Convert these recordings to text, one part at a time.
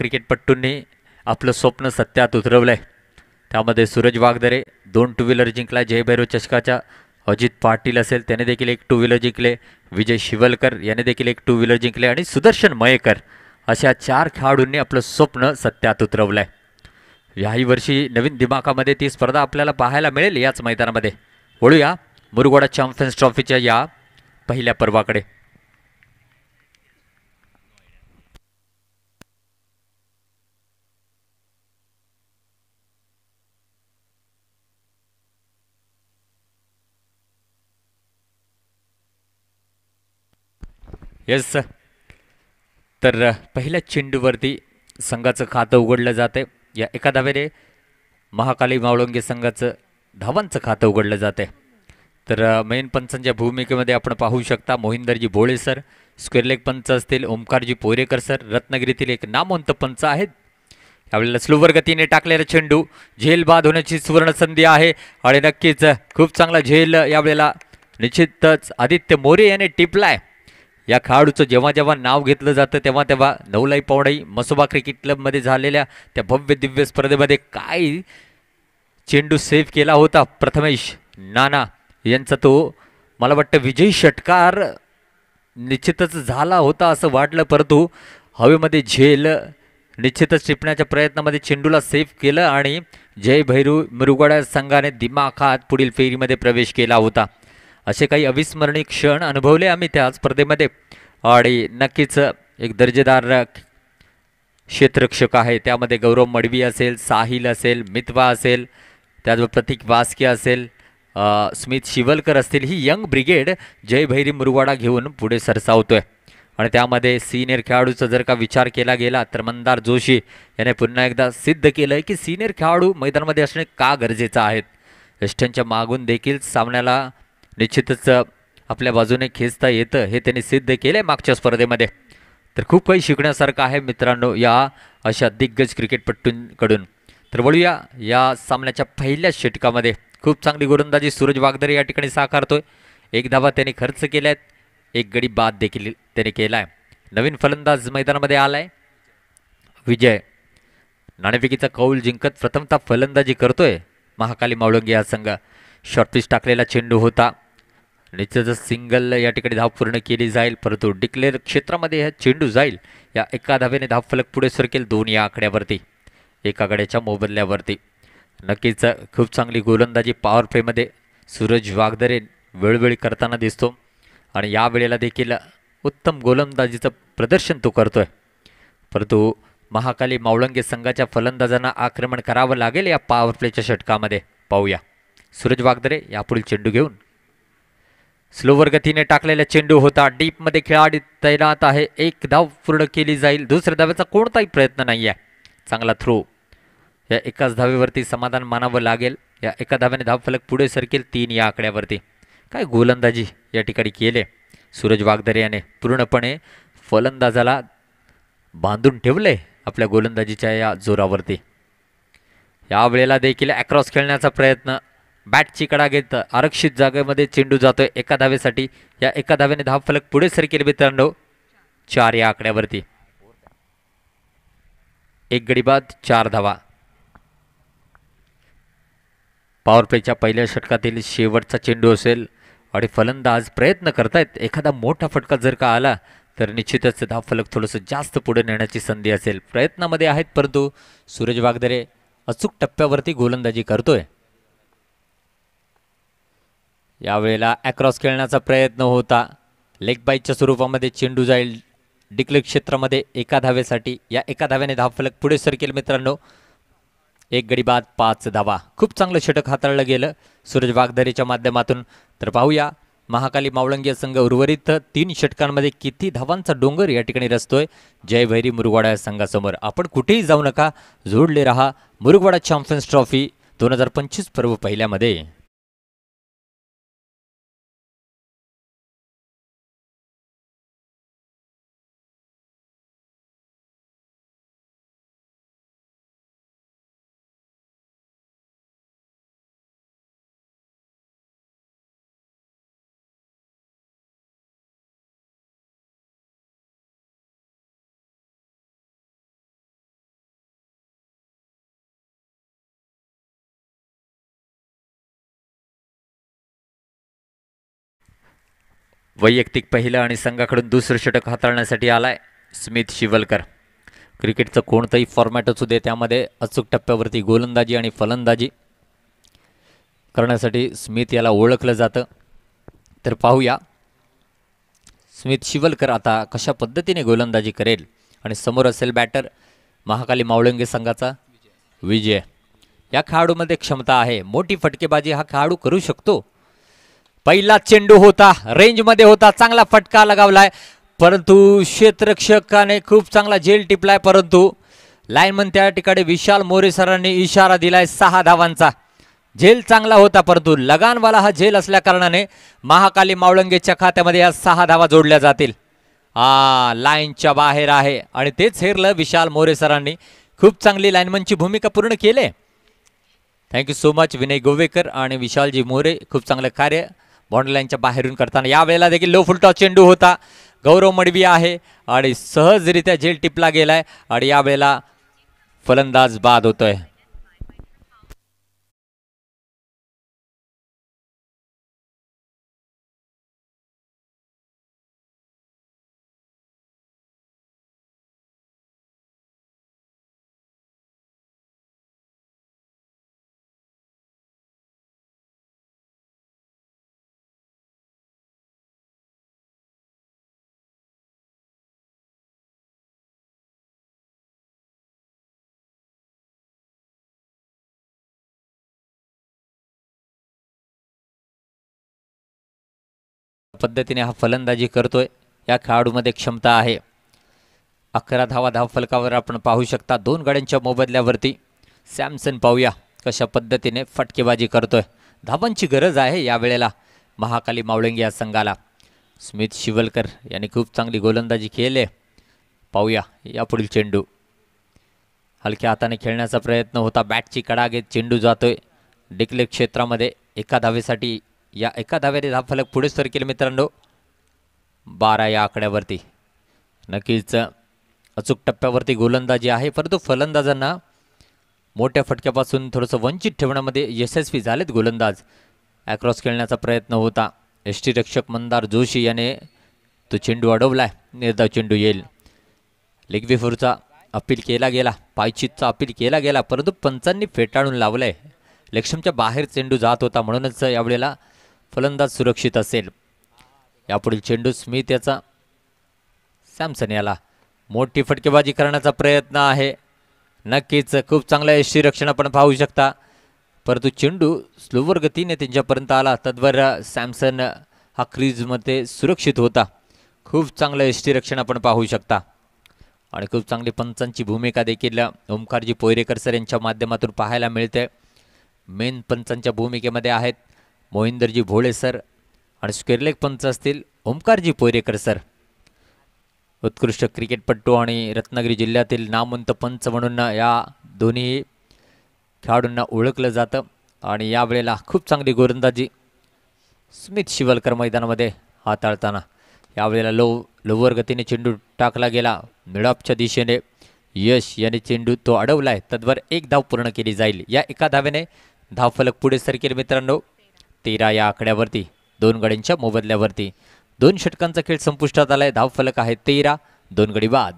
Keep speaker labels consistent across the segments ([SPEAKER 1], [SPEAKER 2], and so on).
[SPEAKER 1] क्रिकेटपट्टूंनी आपलं स्वप्न सत्यात उतरवलंय. त्यामध्ये सूरज वाघदरे 2 टू व्हीलर जिंकला. जयभैरव चषकाच्या अजित पाटील असेल त्याने देखील 1 टू व्हीलर जिंकले. विजय शिवलकर याने देखील 1 टू व्हीलर जिंकले आणि सुदर्शन मयेकर अशा 4 खेळाडूंनी आपलं स्वप्न सत्यात उतरवलंय. याही वर्षी नवीन दिमाखामध्ये ती स्पर्धा आपल्याला पाहायला मिळेल याच मैदानामध्ये. वळूया मुरगोडा चॅम्पियन्स ट्रॉफीच्या या पहिल्या पर्वाकडे. येस, तर पहिल्या चेंडूवरती संघाचं खातं उघडलं जाते. या एका धावेने महाकाली मावळंगे संघाचं धावांचं खातं उघडलं जाते. तर मेन पंचांच्या भूमिकेमध्ये आपण पाहू शकता मोहिंदरजी भोळे सर, स्क्वेअर लेग पंच असतील ओमकारजी पोरेकर सर, रत्नागिरीतील एक नामवंत पंच आहेत. यावेळेला स्लोवर गतीने टाकलेला चेंडू झेल बाद होण्याची सुवर्ण संधी आहे आणि नक्कीच खूप चांगला झेल यावेळेला निश्चितच आदित्य मोरे याने टिपलाय. या खेळाडूचं जेव्हा जेव्हा नाव घेतलं जातं तेव्हा तेव्हा नवलाई पवणाई मसोबा क्रिकेट क्लबमध्ये झालेल्या त्या भव्य दिव्य स्पर्धेमध्ये काय चेंडू सेव्ह केला होता प्रथमेश नाना यांचा, तो मला वाटतं विजयी षटकार निश्चितच झाला होता असं वाटलं, परंतु हवेमध्ये झेल निश्चितच टिपण्याच्या प्रयत्नामध्ये चेंडूला सेव्ह केलं आणि जय भैरू मुरगोडा संघाने दिमाखात पुढील फेरीमध्ये प्रवेश केला होता. असे काही अविस्मरणीय क्षण अनुभवले आम्ही त्या स्पर्धेमध्ये आणि नक्कीच एक दर्जेदार क्षेत्ररक्षक आहे. त्यामध्ये गौरव मडवी असेल, साहिल असेल, मितवा असेल, त्याचबरोबर प्रतीक वास्के असेल, स्मित शिवलकर असतील. ही यंग ब्रिगेड जय भैरी मुरगोडा घेऊन पुढे सरसावतोय आणि त्यामध्ये सिनियर खेळाडूचा जर का विचार केला गेला तर मंदार जोशी याने पुन्हा एकदा सिद्ध केलं की सिनियर खेळाडू मैदानामध्ये असणे का गरजेचं आहे. वेस्टर्नच्या मागून देखील सामन्याला निश्चितच आपल्या बाजूने खेचता येतं हे त्यांनी सिद्ध केलं मागच्या स्पर्धेमध्ये. तर खूप काही शिकण्यासारखं आहे मित्रांनो या अशा दिग्गज क्रिकेटपट्टूंकडून. तर वळूया या सामन्याच्या पहिल्याच षटकामध्ये. खूप चांगली गोलंदाजी सूरज वाघदरे या ठिकाणी साकारतोय. 1 धावा त्याने खर्च केल्यात, 1 गडी बाद देखील त्याने केलाय. नवीन फलंदाज मैदानामध्ये आलाय विजय. नाणेफेकीचा कौल जिंकत प्रथमतः फलंदाजी करतोय महाकाली मावळंगे हा संघ. शॉर्ट पिच टाकलेला चेंडू होता. निश्चितच सिंगल या ठिकाणी धाव पूर्ण केली जाईल, परंतु डिक्लेअर क्षेत्रामध्ये हा चेंडू जाईल. या एका धावेने धावफलक पुढे सरकेल 2 या आकड्यावरती, एका गड्याच्या मोबदल्यावरती. नक्कीच खूप चांगली गोलंदाजी पॉवर प्लेमध्ये सूरज वाघदरे वेळोवेळी करताना दिसतो आणि या वेळेला देखील उत्तम गोलंदाजीचं प्रदर्शन तो करतोय. परंतु महाकाली मावळंगे संघाच्या फलंदाजांना आक्रमण करावं लागेल या पॉवर प्लेच्या षटकामध्ये. पाहूया सूरज वाघदरे यापुढील चेंडू घेऊन. स्लोवर गतीने टाकलेला चेंडू होता. डीपमध्ये खेळाडू तैनात आहे. 1 धाव पूर्ण केली जाईल. दुसऱ्या धावेचा कोणताही प्रयत्न नाही आहे. चांगला थ्रो. या एकाच धावेवरती समाधान मानावं लागेल. या एका धाव्याने धावफलक पुढे सरकेल 3 या आकड्यावरती. काय गोलंदाजी या ठिकाणी केले सूरज वाघदरे याने. पूर्णपणे फलंदाजाला बांधून ठेवले आपल्या गोलंदाजीच्या या जोरावरती. यावेळेला देखील ॲक्रॉस खेळण्याचा प्रयत्न. बॅटची कडा घेत आरक्षित जागेमध्ये चेंडू जातोय एका धावेसाठी. या एका धावेने धावफलक पुढे सरकेल मित्रांनो 4 या आकड्यावरती. 1 गडी बाद, 4 धावा. पॉवर प्लेच्या पहिल्या षटकातील शेवटचा चेंडू असेल आणि फलंदाज प्रयत्न करतायत. एखादा मोठा फटका जर का आला तर निश्चितच धावफलक थोडंसं जास्त पुढे नेण्याची संधी असेल. प्रयत्नामध्ये आहेत, परंतु सूरज वाघदरे अचूक टप्प्यावरती गोलंदाजी करतोय. यावेळेला ॲक्रॉस खेळण्याचा प्रयत्न होता. लेग बाईच्या स्वरूपामध्ये चेंडू जाईल डिक्लेअर क्षेत्रामध्ये एका धावेसाठी. या एका धाव्याने धावफलक पुढे सरकेल मित्रांनो 1 गडी बाद, 5 धावा. खूप चांगलं षटक हाताळलं गेलं सूरज वाघदरेच्या माध्यमातून. तर पाहूया महाकाली मावळंगे संघ उर्वरित 3 षटकांमध्ये किती धावांचा डोंगर या ठिकाणी रचतोय जय भैरी मुरगोडा या संघासमोर. आपण कुठेही जाऊ नका, जोडले रहा मुरगोडा चॅम्पियन्स ट्रॉफी 2025 पर्व पहिल्यामध्ये. वैयक्तिक पहिलं आणि संघाकडून दुसरं षटक हाताळण्यासाठी आलाय स्मित शिवलकर. क्रिकेटचं कोणतंही फॉर्मॅट असू दे त्यामध्ये अचूक टप्प्यावरती गोलंदाजी आणि फलंदाजी करण्यासाठी स्मित याला ओळखलं जातं. तर पाहूया स्मित शिवलकर आता कशा पद्धतीने गोलंदाजी करेल आणि समोर असेल बॅटर महाकाली मावळंगे संघाचा विजय. या खेळाडूमध्ये क्षमता आहे, मोठी फटकेबाजी हा खेळाडू करू शकतो. पहिला चेंडू होता, रेंजमध्ये होता, चांगला फटका लगावलाय, परंतु क्षेत्ररक्षकाने खूप चांगला झेल टिपलाय, परंतु लाईनमन त्या ठिकाणी विशाल मोरे सरांनी इशारा दिलाय 6 धावांचा. झेल चांगला होता, परंतु लगानवाला हा झेल असल्या कारणाने महाकाली मावळंगेच्या खात्यामध्ये या 6 धावा जोडल्या जातील. लाईनच्या बाहेर आहे आणि तेच हेरलं विशाल मोरे सरांनी. खूप चांगली लाईनमनची भूमिका पूर्ण केली. Thank you so much Vinay Govekar आणि विशालजी मोरे, खूप चांगलं कार्य बाउंड्री लाईनच्या बाहेरून करताना. यावेळेला देखील लो फुलटॉस चेंडू होता, गौरव मडवी आहे आणि सहजरित्या झेल टिपला गेलाय आणि यावेळेला फलंदाज बाद होतोय. पद्धतीने हा फलंदाजी करतोय. या खेळाडूमध्ये क्षमता आहे. 11 धावा धावफलकावर आपण पाहू शकता. 2 गाड्यांच्या मोबदल्यावरती सॅमसन. पाहूया कशा पद्धतीने फटकेबाजी करतोय. धावांची गरज आहे यावेळेला महाकाली मावळंगे या संघाला. स्मित शिवलकर यांनी खूप चांगली गोलंदाजी केली. पाहूया यापुढील चेंडू. हलक्या हाताने खेळण्याचा प्रयत्न होता, बॅटची कडा घेत चेंडू जातोय डिक्लेअर क्षेत्रामध्ये. एका धावेसाठी या एका धाव्याने धावफलक पुढे सरकेल मित्रांनो. 12 या आकड्यावरती. नक्कीच अचूक टप्प्यावरती गोलंदाजी आहे, परंतु फलंदाजांना मोठ्या फटक्यापासून थोडंसं वंचित ठेवण्यामध्ये यशस्वी झालेत गोलंदाज. ॲक्रॉस खेळण्याचा प्रयत्न होता. यष्टीरक्षक मंदार जोशी याने तो चेंडू अडवलाय. निर्धाव चेंडू येईल. लेगविफोरचा अपील केला गेला, पायचीतचा अपील केला गेला, परंतु पंचांनी फेटाळून लावलंय. लेगस्टंपच्या बाहेर चेंडू जात होता, म्हणूनच यावेळेला फलंदाज सुरक्षित असेल. यापुढील चेंडू स्मिथ याचा सॅमसन याला मोठी फटकेबाजी करण्याचा प्रयत्न आहे. नक्कीच खूप चांगलं यष्टीरक्षण आपण पाहू शकता, परंतु चेंडू स्लोवर गतीने त्यांच्यापर्यंत आला. तद्वर सॅमसन हा क्रीजमध्ये सुरक्षित होता. खूप चांगलं यष्टीरक्षण आपण पाहू शकता आणि खूप चांगली पंचांची भूमिका देखील ओमकारजी पोयरेकर सर यांच्या माध्यमातून पाहायला मिळते. मेन पंचांच्या भूमिकेमध्ये आहेत मोहिंदरजी भोळे सर आणि स्क्वेअरलेग पंच असतील ओमकारजी पोयरेकर सर. उत्कृष्ट क्रिकेटपटू आणि रत्नागिरी जिल्ह्यातील नामवंत पंच म्हणून या दोन्ही खेळाडूंना ओळखलं जातं. आणि यावेळेला खूप चांगली गोलंदाजी स्मित शिवलकर मैदानामध्ये हाताळताना. यावेळेला लोवर गतीने चेंडू टाकला गेला मिडऑफच्या दिशेने. यश याने चेंडू तो अडवलाय, तद्वर 1 धाव पूर्ण केली जाईल. या एका धावेने धावफलक पुढे सरकेल मित्रांनो. 13 या आकड्यावरती 2 गड्यांच्या मोबदल्यावरती. 2 षटकांचा खेळ संपुष्टात आलाय. धावफलक आहे 13, 2 गडी बाद.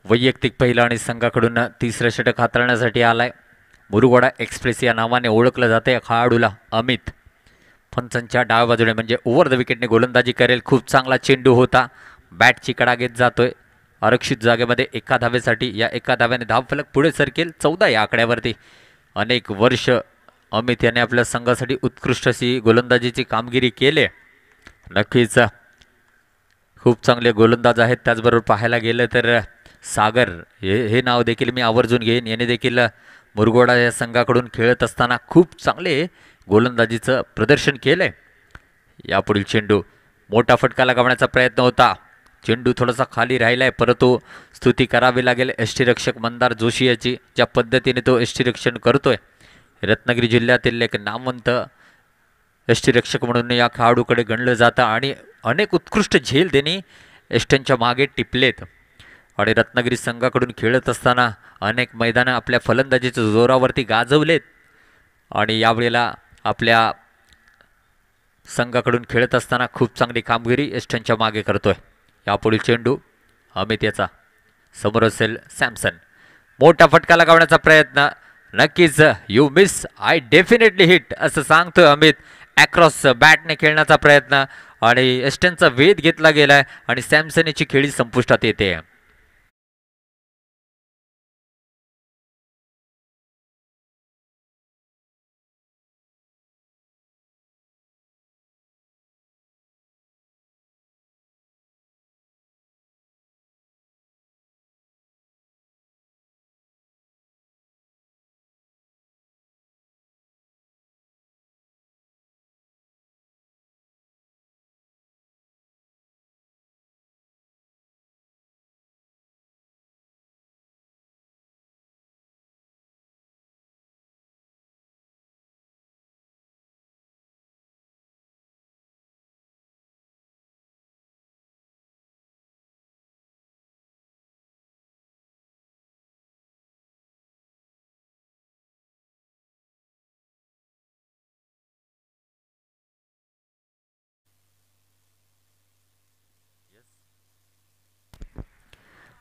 [SPEAKER 1] वैयक्तिक पहिला आणि संघाकडून तिसरं षटक हाताळण्यासाठी आलाय. मुरुगोडा एक्सप्रेस या नावाने ओळखलं जाते या खेळाडूला अमित. पंचांच्या डाव्या बाजूने म्हणजे ओव्हर द विकेटने गोलंदाजी करेल. खूप चांगला चेंडू होता, बॅटची कडा घेत जातोय आरक्षित जागेमध्ये एका धावेसाठी. या एका धाव्याने धावफलक पुढे सरकेल 14 या आकड्यावरती. अनेक वर्ष अमित याने आपल्या संघासाठी उत्कृष्ट अशी गोलंदाजीची कामगिरी केली. नक्कीच खूप चांगले गोलंदाज आहेत. त्याचबरोबर पाहायला गेलं तर सागर हे नाव देखील मी आवर्जून घेईन. याने देखील मुरगोडा या संघाकडून खेळत असताना खूप चांगले गोलंदाजीचं प्रदर्शन केलंय. यापुढील चेंडू मोठा फटका लगावण्याचा प्रयत्न होता. चेंडू थोडासा खाली राहिलाय, परंतु स्तुती करावी लागेल यष्टीरक्षक मंदार जोशी याची, ज्या पद्धतीने तो यष्टीरक्षण करतोय. रत्नागिरी जिल्ह्यातील एक नामवंत यष्टीरक्षक म्हणून या खेळाडूकडे गणलं जातं आणि अनेक उत्कृष्ट झेल त्यांनी यष्ट्यांच्या मागे टिपलेत. आणि रत्नागिरी संघाकडून खेळत असताना अनेक मैदानं आपल्या फलंदाजीच्या जोरावरती गाजवलेत आणि यावेळेला आपल्या संघाकडून खेळत असताना खूप चांगली कामगिरी यष्ट्यांच्या मागे करतोय. यापुढील चेंडू अमित याचा, समोर असेल सॅमसन. मोठा फटका लगावण्याचा प्रयत्न. नक्कीच you miss I definitely hit असं सांगतोय अमित. ॲक्रॉस बॅटने खेळण्याचा प्रयत्न आणि यष्ट्यांचा वेध घेतला गेलाय आणि सॅमसन याची खेळी संपुष्टात येते.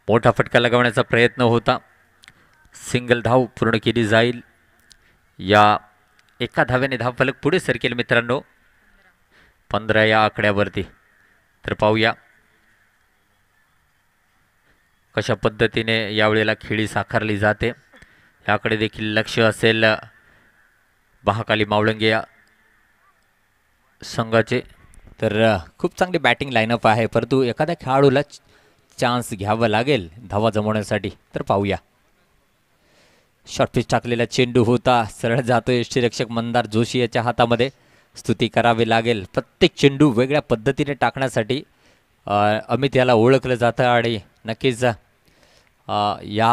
[SPEAKER 1] मोठा फटका लगावण्याचा प्रयत्न होता. सिंगल धाव पूर्ण केली जाईल. या एका धाव्याने धावफलक पुढे सरकेल मित्रांनो, 15 या आकड्यावरती. तर पाहूया कशा पद्धतीने यावेळेला खेळी साकारली जाते. याकडे देखील लक्ष असेल महाकाली मावळंगे या संघाचे. तर खूप चांगली बॅटिंग लाईनअप आहे, परंतु एखाद्या खेळाडूला चान्स घ्यावा लागेल धावा जमवण्यासाठी. तर पाहूया, शॉर्ट पिच टाकलेला चेंडू होता, सरळ जातोय यष्टीरक्षक मंदार जोशी याच्या हातामध्ये. स्तुती करावी लागेल. प्रत्येक चेंडू वेगळ्या पद्धतीने टाकण्यासाठी अमित याला ओळखलं जातं आणि नक्कीच या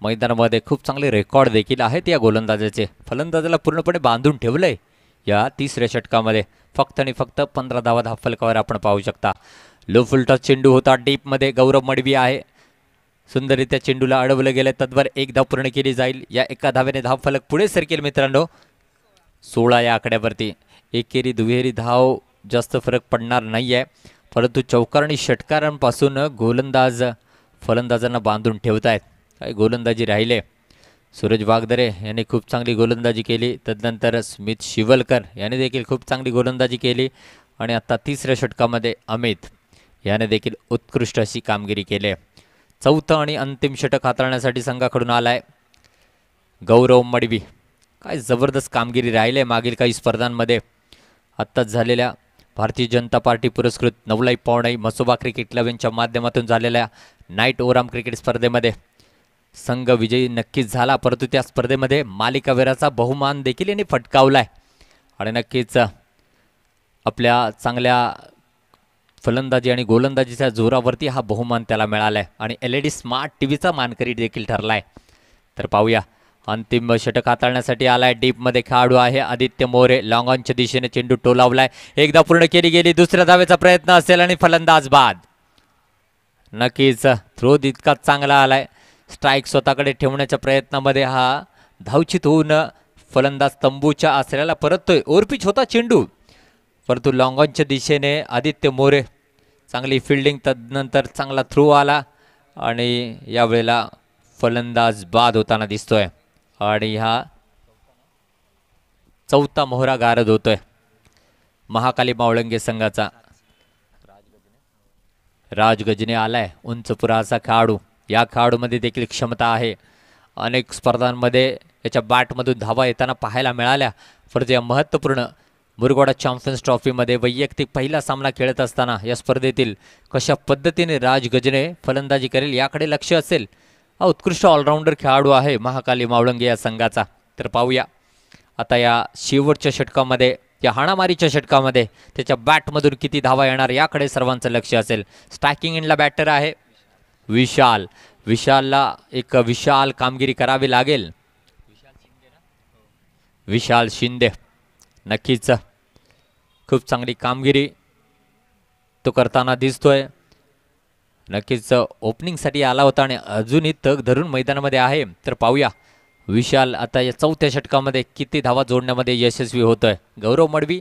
[SPEAKER 1] मैदानामध्ये खूप चांगले रेकॉर्ड देखील आहेत या गोलंदाजाचे. फलंदाजाला पूर्णपणे बांधून ठेवलंय या तिसऱ्या षटकामध्ये. फक्त आणि फक्त 15 धावा धावफलकावर आपण पाहू शकता. लो फुलटॉस चेंडू होता डीपमध्ये. गौरव मडवी आहे, सुंदररित्या चेंडूला अडवलं गेलं. तद्वार एक धाव पूर्ण केली जाईल. या एका धावेने धावफलक पुढे सरकेल मित्रांनो, 16 या आकड्यावरती. एकेरी दुहेरी धाव जास्त फरक पडणार नाही आहे, परंतु चौकार आणि षटकारांपासून गोलंदाज फलंदाजांना बांधून ठेवत आहेत. काही गोलंदाजी राहिले. सूरज वागदरे यांनी खूप चांगली गोलंदाजी केली. तदनंतर स्मित शिवलकर याने देखील खूप चांगली गोलंदाजी केली आणि आता तिसऱ्या षटकामध्ये अमित याने देखील उत्कृष्ट अशी कामगिरी केली. चौथं आणि अंतिम षटक हाताळण्यासाठी संघाकडून आलाय गौरव मडवी. काय जबरदस्त कामगिरी राहिली आहे मागील काही स्पर्धांमध्ये. आत्ताच झालेल्या भारतीय जनता पार्टी पुरस्कृत नवलाई पौणाई म्हसोबा क्रिकेट क्लब यांच्या माध्यमातून झालेल्या नाईट ओव्हरआर्म क्रिकेट स्पर्धेमध्ये संघ विजयी नक्कीच झाला, परंतु त्या स्पर्धेमध्ये मालिकावीराचा बहुमान देखील यांनी पटकावलाय आणि नक्कीच आपल्या चांगल्या फलंदाजी आणि गोलंदाजीच्या जोरावरती हा बहुमान त्याला मिळालाय आणि LED स्मार्ट टीव्हीचा मानकरी देखील ठरलाय. तर पाहूया, अंतिम षटक हाताळण्यासाठी आलाय डीपमध्ये खेळाडू आहे आदित्य मोरे. लॉंग ऑनच्या दिशेने चेंडू टोलावलाय. एकदा पूर्ण केली गेली. दुसऱ्या धावेचा प्रयत्न असेल आणि फलंदाज बाद. नक्कीच थ्रो इतका चांगला आलाय. स्ट्राईक स्वतःकडे ठेवण्याच्या प्रयत्नामध्ये हा धावचित होऊन फलंदाज तंबूच्या आसऱ्याला परततोय. ओव्हरपिच होता चेंडू, परंतु लॉंग ऑनच्या दिशेने आदित्य मोरे चांगली फिल्डिंग. तदनंतर चांगला थ्रो आला आणि यावेळेला फलंदाज बाद होताना दिसतोय आणि हा चौथा मोहरा गारद होतोय महाकाली मावळंगे संघाचा. राज गजने आलाय, उंच पुराचा खेळाडू. या खेळाडूमध्ये देखील क्षमता आहे. अनेक स्पर्धांमध्ये याच्या बॅटमधून धावा येताना पाहायला मिळाल्या, परंतु या महत्त्वपूर्ण मुरगोडा चॅम्पियन्स ट्रॉफीमध्ये वैयक्तिक पहिला सामना खेळत असताना या स्पर्धेतील कशा पद्धतीने राज गजने फलंदाजी करेल याकडे लक्ष असेल. हा उत्कृष्ट ऑलराऊंडर खेळाडू आहे महाकाली मावळंगे या संघाचा. तर पाहूया आता या शेवटच्या षटकामध्ये, या हाणामारीच्या षटकामध्ये त्याच्या बॅटमधून किती धावा येणार याकडे सर्वांचं लक्ष असेल. स्ट्रायकिंग एंडला बॅटर आहे विशाल. विशालला एक विशाल कामगिरी करावी लागेल. विशाल शिंदे नक्कीच खूप चांगली कामगिरी तो करताना दिसतोय. नक्कीच ओपनिंगसाठी आला होता आणि अजूनही तग धरून मैदानामध्ये आहे. तर पाहूया विशाल आता या चौथ्या षटकामध्ये किती धावा जोडण्यामध्ये यशस्वी होतोय. गौरव मडवी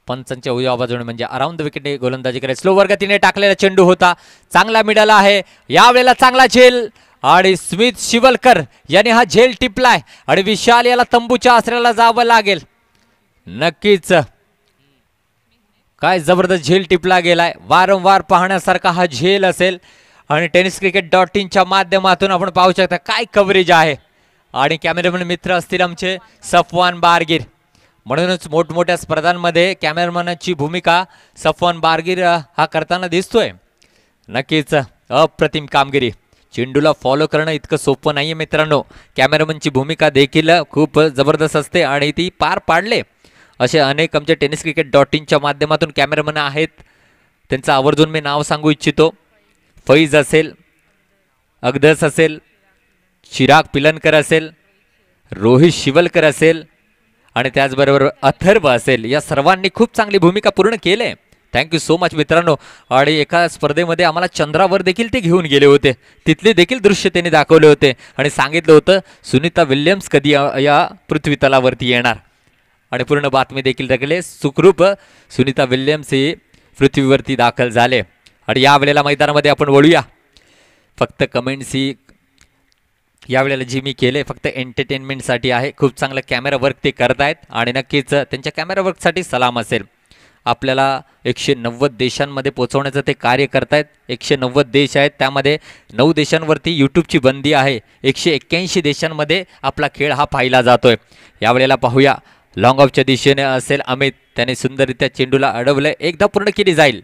[SPEAKER 1] पंचांच्या उजव्या बाजूने म्हणजे अराउंड द विकेटने गोलंदाजी करे. स्लोवर गतीने टाकलेला चेंडू होता, चांगला मिडल आहे यावेळेला, चांगला झेल आणि स्मिथ शिवलकर याने हा झेल टिपलाय आणि विशाल याला तंबूच्या आसऱ्याला जावं लागेल. नक्कीच काय जबरदस्त झेल टिपला गेलाय. वारंवार पाहण्यासारखा हा झेल असेल आणि tenniscricket.in माध्यमातून आपण पाहू शकता काय कव्हरेज आहे. आणि कॅमेरामॅन मित्र असतील आमचे सफवान बारगीर. म्हणूनच मोठमोठ्या स्पर्धांमध्ये कॅमेरामॅनची भूमिका सफवान बारगीर हा करताना दिसतोय. नक्कीच अप्रतिम कामगिरी. चेंडूला फॉलो करणं इतकं सोपं नाहीये मित्रांनो. कॅमेरामॅनची भूमिका देखील खूप जबरदस्त असते आणि ती पार पाडले असे अनेक आमच्या tenniscricket.in माध्यमातून कॅमेरामॅन आहेत. त्यांचं आवर्जून मी नाव सांगू इच्छितो. फैज असेल, अगदस असेल, चिराग पिलनकर असेल, रोहित शिवलकर असेल आणि त्याचबरोबर अथर्व असेल. या सर्वांनी खूप चांगली भूमिका पूर्ण केली. थँक्यू सो मच मित्रांनो. आणि एका स्पर्धेमध्ये आम्हाला चंद्रावर देखील ते घेऊन गेले होते. तिथले देखील दृश्य त्यांनी दाखवले होते आणि सांगितलं होतं सुनीता विल्यम्स कधी या पृथ्वी तलावरती येणार. आणि पूर्ण बातमी देखील दाखवले. सुखरूप सुनीता विल्यम्स ही पृथ्वीवरती दाखल झाले. आणि यावेळेला मैदानामध्ये आपण वळूया. फक्त कमेंट्स ही यावेळेला जी मी केले फक्त एंटरटेनमेंटसाठी आहे. खूप चांगलं कॅमेरा वर्क ते करत आहेत आणि नक्कीच त्यांच्या कॅमेरा वर्कसाठी सलाम असेल. आपल्याला 190 देशांमध्ये पोहोचवण्याचं ते कार्य करतायत. 190 देश आहेत, त्यामध्ये 9 देशांवरती यूट्यूबची बंदी आहे. 181 देशांमध्ये आपला खेळ हा पाहिला जातोय. यावेळेला पाहूया लॉंग ऑफच्या दिशेने असेल अमित, त्याने सुंदररित्या चेंडूला अडवलं. एकदा पूर्ण केली जाईल.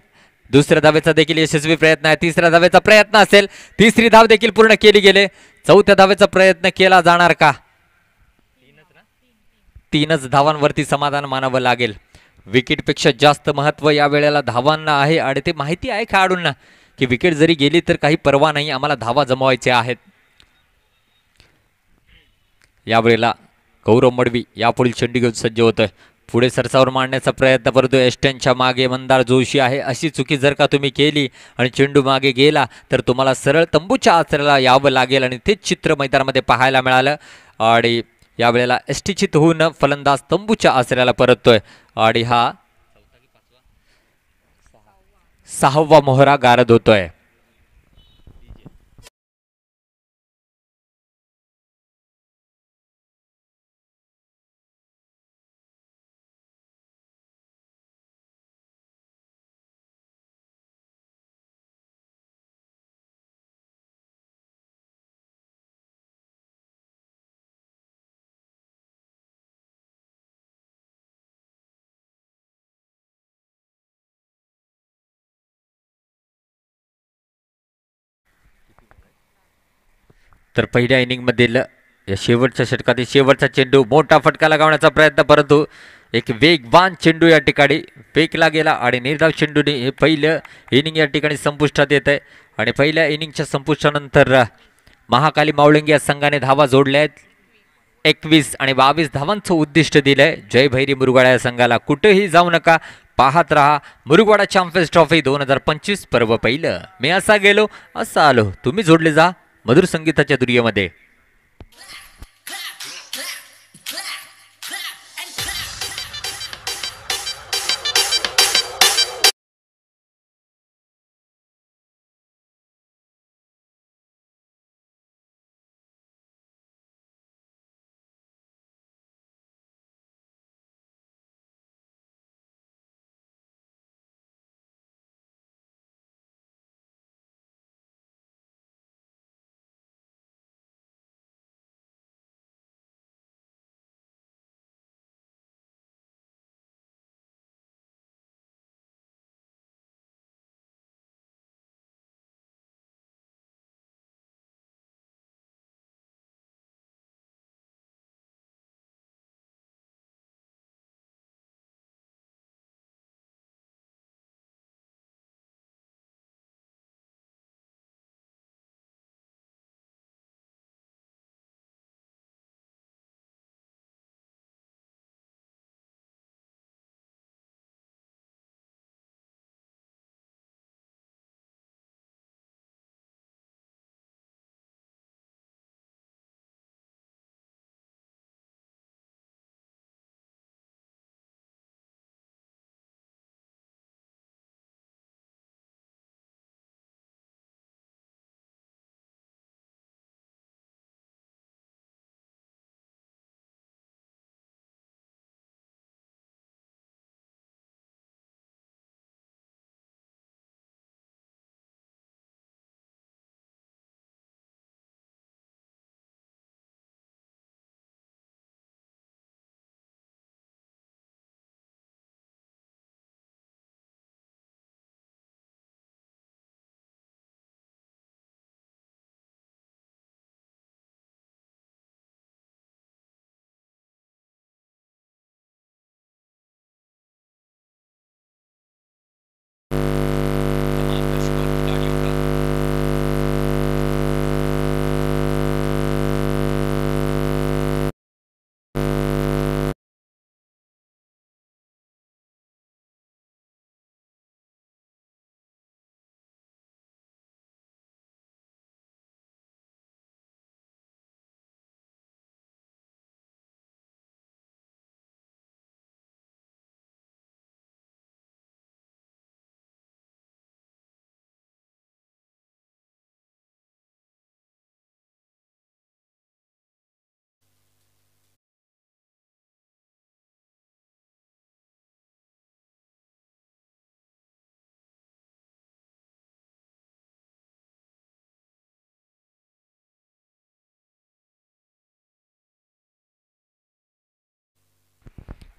[SPEAKER 1] दुसऱ्या धावेचा देखील यशस्वी प्रयत्न आहे. तिसऱ्या धावेचा प्रयत्न असेल, तिसरी धाव देखील पूर्ण केली गेले. चौथ्या धावेचा प्रयत्न केला जाणार का? 3च धावांवरती समाधान मानावं लागेल. विकेटपेक्षा जास्त महत्व या वेळेला धावांना आहे आणि ते माहिती आहे खेळाडूंना की विकेट जरी गेली तर काही पर्वा नाही, आम्हाला धावा जमवायच्या आहेत. यावेळेला गौरव मडवी यापुढील चेंडू घेऊन सज्ज होतोय. पुढे सरसावर मारण्याचा प्रयत्न करतो. एस्टनच्या मागे मंदार जोशी आहे. अशी चुकी जर का तुम्ही केली आणि चेंडू मागे गेला तर तुम्हाला सरळ तंबूच्या आसऱ्याला यावं लागेल आणि तेच चित्र मैदानामध्ये पाहायला मिळालं. आणि यावेळेला एष्टीचित होऊन फलंदाज तंबूच्या आसऱ्याला परततोय आणि हा 6वा मोहरा गारद होतोय. तर पहिल्या इनिंगमधील या शेवटच्या षटकातील शेवटचा चेंडू, मोठा फटका लगावण्याचा प्रयत्न, परंतु एक वेगवान चेंडू या ठिकाणी फेकला गेला आणि निर्धाव चेंडूने हे पहिलं इनिंग या ठिकाणी संपुष्टात येत आहे. आणि पहिल्या इनिंगच्या संपुष्टानंतर महाकाली मावळंगी या संघाने धावा जोडल्या आहेत. 21 आणि 22 धावांचं उद्दिष्ट दिलंय जय भैरी मुरगुडा या संघाला. कुठेही जाऊ नका, पाहत रहा मुरगुडा चॅम्पियन्स ट्रॉफी 2025 पर्व पहिलं. मी असा गेलो असा आलो. तुम्ही जोडले जा मधुर संगीताच्या दुनियेमध्ये.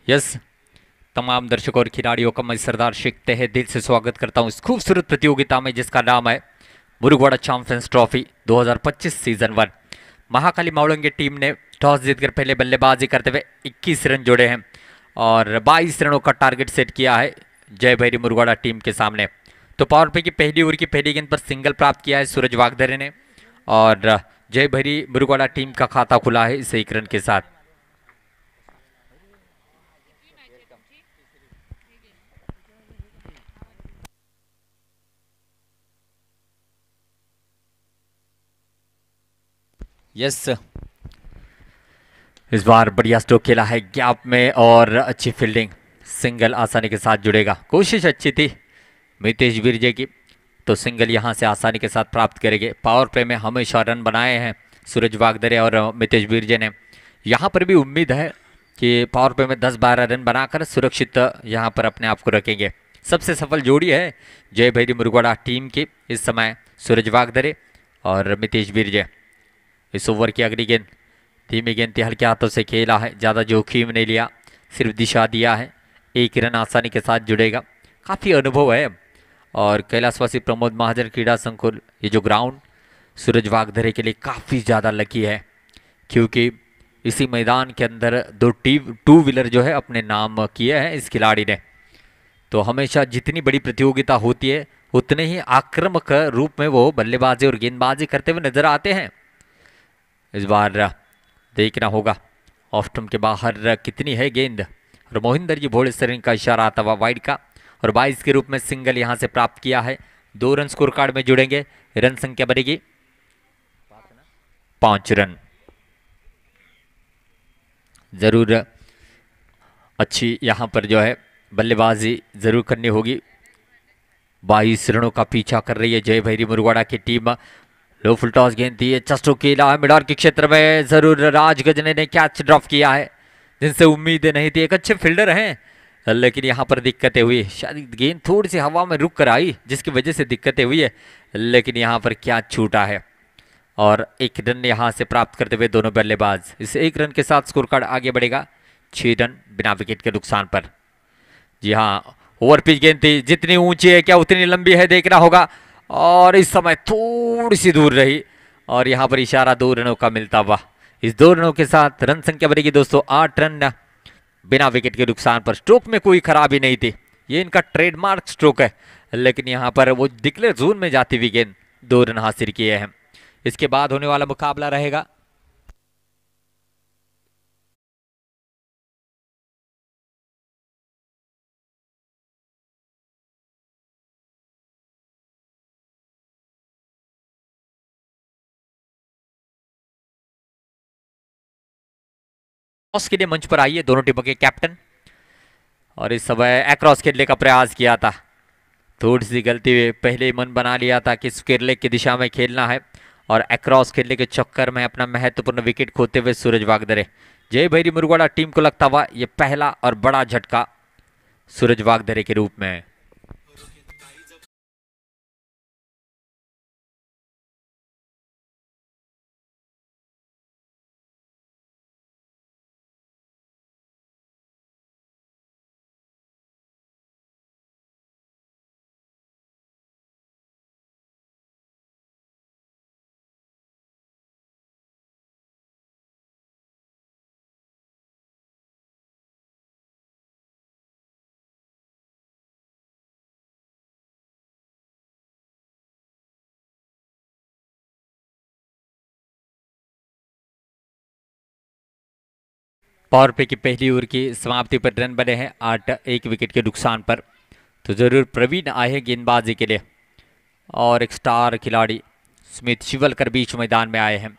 [SPEAKER 1] यस, तमाम दर्शकों और खिलाड़ियों का मैं सरदार शेख तहे दिल से स्वागत करता हूं इस खूबसूरत प्रतियोगिता में जिसका नाम है Murugwada champions trophy 2025 season 1। Mahakali मावलंगे टीम ने टॉस जीतकर पहले बल्लेबाजी करते हुए 21 रन जोड़े हैं और 22 रनों का टारगेट सेट किया है जय भैरी मुरुगवाड़ा टीम के सामने। तो पावर प्ले की पहली ओवर की पहली गेंद पर सिंगल प्राप्त किया है सूरज वागदरे ने और जय भैरी मुरुगवाड़ा टीम का खाता खुला है इस 1 रन के साथ। यस, इस बार बढ़िया स्ट्रोक खेला है गैप में और अच्छी फील्डिंग, सिंगल आसानी के साथ जुड़ेगा। कोशिश अच्छी थी मितेश बिरजे की, तो सिंगल यहां से आसानी के साथ प्राप्त करेंगे। पावर प्ले में हमेशा रन बनाए हैं सूरज वागदरे और मितेश बिरजे ने। यहां पर भी उम्मीद है कि पावर प्ले में 10-12 रन बनाकर सुरक्षित यहां पर अपने आप को रखेंगे। सबसे सफल जोड़ी है जय भैरी मुरुगवाड़ा टीम की इस समय, सूरज वागदरे और मितेश बिरजे। इस ओवर की अगली गेंद धीमी गेंद थी, हल्के हाथों से खेला है, ज़्यादा जोखिम नहीं लिया, सिर्फ दिशा दिया है। 1 रन आसानी के साथ जुड़ेगा। काफ़ी अनुभव है और कैलाशवासी प्रमोद महाजन क्रीड़ा संकुल, ये जो ग्राउंड सूरज वागदरे के लिए काफ़ी ज़्यादा लकी है क्योंकि इसी मैदान के अंदर 2 टू व्हीलर जो है अपने नाम किए हैं इस खिलाड़ी ने। तो हमेशा जितनी बड़ी प्रतियोगिता होती है उतने ही आक्रामक रूप में वो बल्लेबाजी और गेंदबाजी करते हुए नजर आते हैं। इस बार देखना होगा ऑफ स्टंप के बाहर कितनी है गेंद और मोहिंदर जी भोले सरिन का इशारा आता हुआ वाइड का और 22 के रूप में सिंगल यहां से प्राप्त किया है। 2 रन स्कोर कार्ड में जुड़ेंगे, रन संख्या बनेगी 5 रन। जरूर अच्छी यहां पर जो है बल्लेबाजी जरूर करनी होगी। 22 रनों का पीछा कर रही है जय भैरी मुरुगवाड़ा की टीम। लो फुल टॉस गेंद दी है, चस्टो खेला है मिडॉर के क्षेत्र में, जरूर राज गजने ने कैच ड्रॉप किया है जिनसे उम्मीदें नहीं थी। एक अच्छे फील्डर हैं लेकिन यहाँ पर दिक्कतें हुई, शायद गेंद थोड़ी सी हवा में रुक कर आई जिसकी वजह से दिक्कतें हुई है, लेकिन यहाँ पर क्या छूटा है और 1 रन यहाँ से प्राप्त करते हुए दोनों बल्लेबाज। इस 1 रन के साथ स्कोर कार्ड आगे बढ़ेगा 6 रन बिना विकेट के नुकसान पर। जी हाँ, ओवर पिच गेंद थी, जितनी ऊंची है क्या उतनी लंबी है देखना होगा और इस समय थोड़ी सी दूर रही और यहाँ पर इशारा 2 रनों का मिलता हुआ। इस 2 रनों के साथ रन संख्या बनेगी दोस्तों 8 रन बिना विकेट के नुकसान पर। स्ट्रोक में कोई खराबी नहीं थी, ये इनका ट्रेडमार्क स्ट्रोक है, लेकिन यहाँ पर वो डिक्लेयर जोन में जाती हुई गेंद 2 रन हासिल किए हैं। इसके बाद होने वाला मुकाबला रहेगा टॉस के लिए मंच पर आइए दोनों टीमों के कैप्टन। और इस समय एक्रॉस खेलने का प्रयास किया था, थोड़ी सी गलती हुई, पहले ही मन बना लिया था कि स्क्वायर लेग की दिशा में खेलना है और एक्रॉस खेलने के चक्कर में अपना महत्वपूर्ण विकेट खोते हुए सूरज वागदरे। जय भैरी मुरुगवाड़ा टीम को लगता हुआ ये पहला और बड़ा झटका सूरज वागदरे के रूप में है। पावर प्ले की पहली ओवर की समाप्ति पर रन बने हैं 8, 1 विकेट के नुकसान पर। तो जरूर प्रवीण आए हैं गेंदबाजी के लिए और एक स्टार खिलाड़ी स्मिथ शिवलकर बीच मैदान में आए हैं।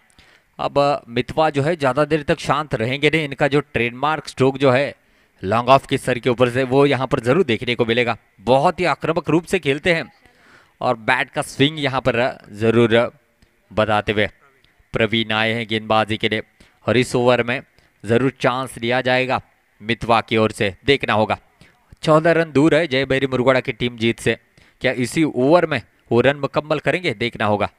[SPEAKER 1] अब मितवा जो है ज़्यादा देर तक शांत रहेंगे नहीं, इनका जो ट्रेडमार्क स्ट्रोक जो है लॉन्ग ऑफ के सर के ऊपर से वो यहाँ पर जरूर देखने को मिलेगा। बहुत ही आक्रामक रूप से खेलते हैं और बैट का स्विंग यहाँ पर जरूर बताते हुए प्रवीण आए हैं गेंदबाजी के लिए और इस ओवर में जरूर चांस लिया जाएगा मितवा की ओर से। देखना होगा 14 रन दूर है जय भैरी मुरुगवाड़ा की टीम जीत से, क्या इसी ओवर में वो रन मुकम्मल करेंगे देखना होगा।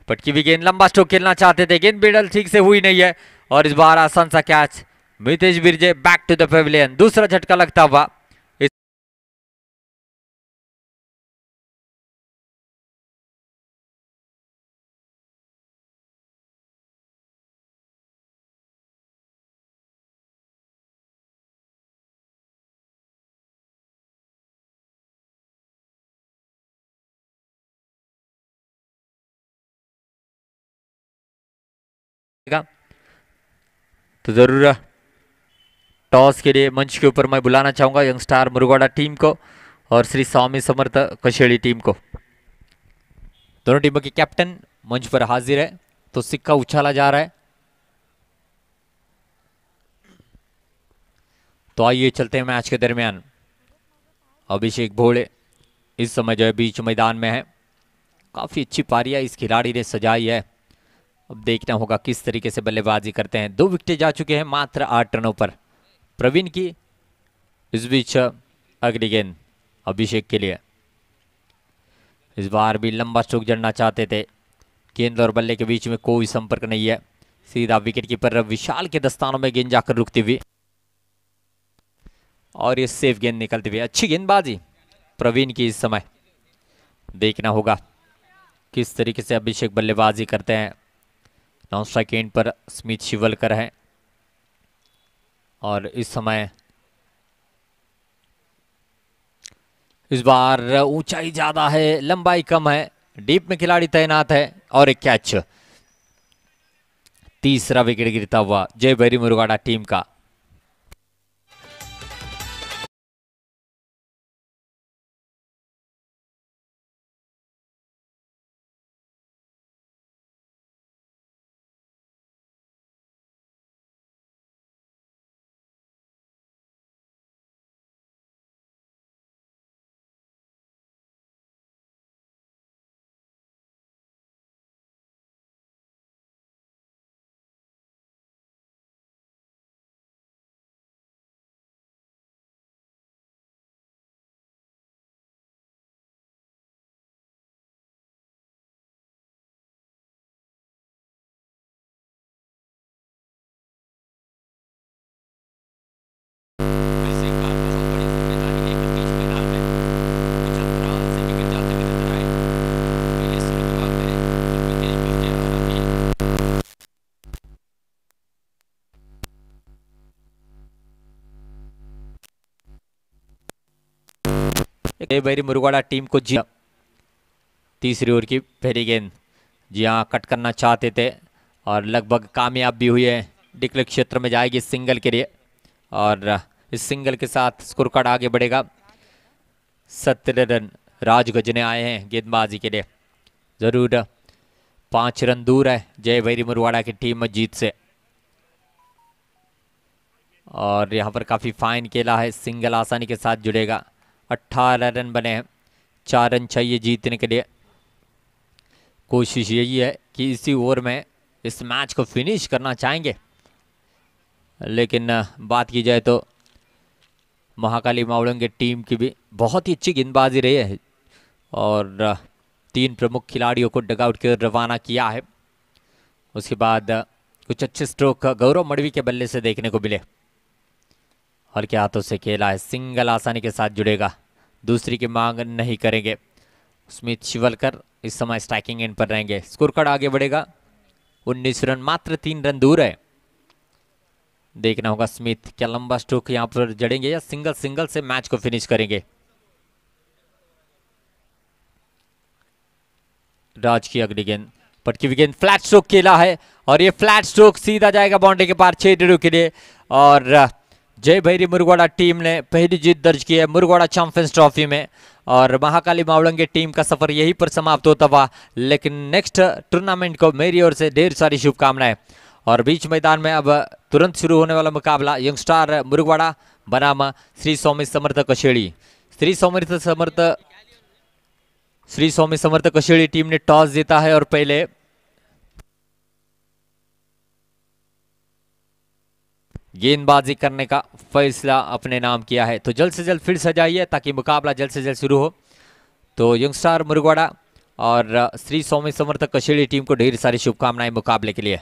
[SPEAKER 1] पटकी हुई गेंद, लंबा स्ट्रोक खेलना चाहते थे, गेंद बिडल ठीक से हुई नहीं है और इस बार आसान सा catch Mitesh Birje back to the pavilion, दूसरा झटका लगता हुआ। तो जरूर टॉस के लिए मंच के ऊपर मैं बुलाना चाहूंगा यंग स्टार मुरुगवाड़ा टीम को और श्री स्वामी समर्थ कशेड़ी टीम को। दोनों टीमों के कैप्टन मंच पर हाजिर है, तो सिक्का उछाला जा रहा है। तो आइए चलते हैं मैच के दरमियान। अभिषेक भोले इस समय जो है बीच मैदान में है। काफी अच्छी पारियां इस खिलाड़ी ने सजाई है। अब देखना होगा किस तरीके से बल्लेबाजी करते हैं। 2 विकेटें जा चुके हैं मात्र 8 रनों पर प्रवीण की। इस बीच अगली गेंद अभिषेक के लिए। इस बार भी लंबा स्ट्रोक जड़ना चाहते थे। गेंद और बल्ले के बीच में कोई संपर्क नहीं है। सीधा विकेट कीपर विशाल के दस्तानों में गेंद जाकर रुकती हुई और ये सेफ गेंद निकलती हुई। अच्छी गेंदबाजी प्रवीण की इस समय। देखना होगा किस तरीके से अभिषेक बल्लेबाजी करते हैं। नॉन स्ट्राइक एंड पर स्मिथ शिवलकर है और इस समय इस बार ऊंचाई ज्यादा है, लंबाई कम है, डीप में खिलाड़ी तैनात है और एक कैच। तीसरा विकेट गिरता हुआ जय भैरी मुरुगवाड़ा टीम का। जय भैरी मुरुगवाड़ा टीम को जी तीसरी ओवर की पहली गेंद जी हाँ कट करना चाहते थे और लगभग कामयाब भी हुई है। डिक्लेयर क्षेत्र में जाएगी सिंगल के लिए और इस सिंगल के साथ स्कोर कार्ड आगे बढ़ेगा। 17 रन राज गजने आए हैं गेंदबाजी के लिए। जरूर 5 रन दूर है जय भैरी मुरुगवाड़ा की टीम जीत से और यहाँ पर काफी फाइन खेला है। सिंगल आसानी के साथ जुड़ेगा। 18 रन बने हैं, 4 रन चाहिए जीतने के लिए। कोशिश यही है कि इसी ओवर में इस मैच को फिनिश करना चाहेंगे, लेकिन बात की जाए तो महाकाली मावड़ंगे टीम की भी बहुत ही अच्छी गेंदबाजी रही है और 3 प्रमुख खिलाड़ियों को डगआउट की ओर रवाना किया है। उसके बाद कुछ अच्छे स्ट्रोक गौरव मड़वी के बल्ले से देखने को मिले। हल्के हाथों से खेला है, सिंगल आसानी के साथ जुड़ेगा, दूसरी की मांग नहीं करेंगे। स्मिथ शिवलकर इस समय स्ट्राइकिंग एंड पर रहेंगे। स्कोर कार्ड आगे बढ़ेगा। 19 रन मात्र 3 रन दूर है। देखना होगा स्मिथ क्या लंबा स्ट्रोक यहां पर जड़ेंगे या सिंगल से मैच को फिनिश करेंगे। राज की अगली गेंद पटकी हुई गेंद, फ्लैट स्ट्रोक खेला है और ये फ्लैट स्ट्रोक सीधा जाएगा बाउंड्री के पार 6 रनों के लिए और जय भैरी मुरुगवाड़ा टीम ने पहली जीत दर्ज की है मुरुगवाड़ा चैंपियंस ट्रॉफी में और महाकाली मावड़ंगे टीम का सफर यहीं पर समाप्त होता हुआ। लेकिन नेक्स्ट टूर्नामेंट को मेरी ओर से ढेर सारी शुभकामनाएं। और बीच मैदान में अब तुरंत शुरू होने वाला मुकाबला यंग स्टार मुरुगवाड़ा बनाम श्री स्वामी समर्थ कशेड़ी। श्री स्वामी समर्थ कशेड़ी टीम ने टॉस जीता है और पहले गेंदबाजी करने का फैसला अपने नाम किया है। तो जल्द से जल्द फिर सजाइए ताकि मुकाबला जल्द से जल्द शुरू हो। तो यंग स्टार मुरुगवाड़ा और श्री स्वामी समर्थ कशेड़ी टीम को ढेर सारी शुभकामनाएं मुकाबले के लिए।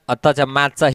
[SPEAKER 1] आताच्या मॅचचा